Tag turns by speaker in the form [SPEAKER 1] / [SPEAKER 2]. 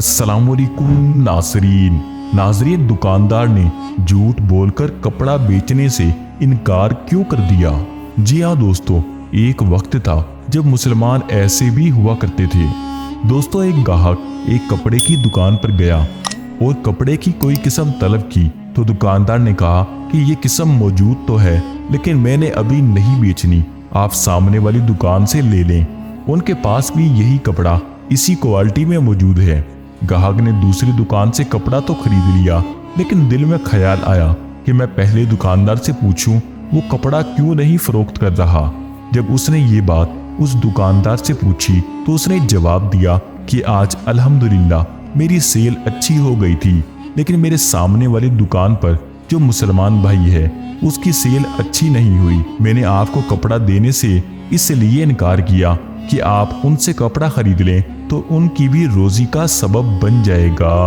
[SPEAKER 1] السلام علیکم ناظرین دکاندار نے جھوٹ بول کر کپڑا بیچنے سے انکار کیوں کر دیا؟ جی ہاں دوستو، ایک وقت تھا جب مسلمان ایسے بھی ہوا کرتے تھے۔ دوستو، ایک گاہک ایک کپڑے کی دکان پر گیا اور کپڑے کی کوئی قسم طلب کی تو دکاندار نے کہا کہ یہ قسم موجود تو ہے لیکن میں نے ابھی نہیں بیچنی، آپ سامنے والی دکان سے لے لیں، ان کے پاس بھی یہی کپڑا اسی کوالٹی میں موجود ہے۔ گاہک نے دوسری دکان سے کپڑا تو خرید لیا لیکن دل میں خیال آیا کہ میں پہلے دکاندار سے پوچھوں وہ کپڑا کیوں نہیں فروخت کر رہا۔ جب اس نے یہ بات اس دکاندار سے پوچھی تو اس نے جواب دیا کہ آج الحمدللہ میری سیل اچھی ہو گئی تھی، لیکن میرے سامنے والی دکان پر جو مسلمان بھائی ہے اس کی سیل اچھی نہیں ہوئی۔ میں نے آپ کو کپڑا دینے سے اس لیے انکار کیا کہ آپ ان سے کپڑا خرید لیں تو ان کی بھی روزی کا سبب بن جائے گا۔